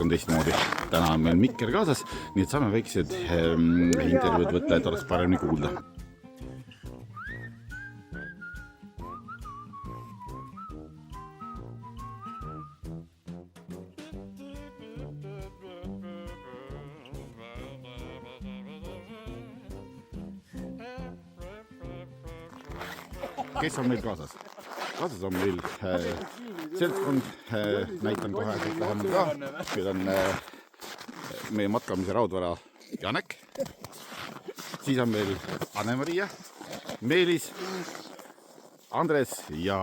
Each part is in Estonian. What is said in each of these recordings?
on teistmoodi. Täna on meil Mikker kaasas, nii et saame väiksed intervjuud võtta, et oleks paremini kuulda. Kes on meil kaasas? Kaasas on meil seltskond, näitan kohe lähemalt ka. Meil on meie matkamise raudvara Janek. Siis on meil Anne-Maria, Meelis, Andres ja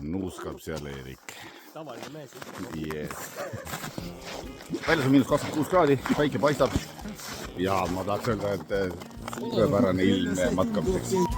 nuuskab seal Eerik. Tavaline mees. Yes. Väljas on -26 kraadi, päike paistab ja ma tahaks öelda, et suurepärane ilm matkamiseks.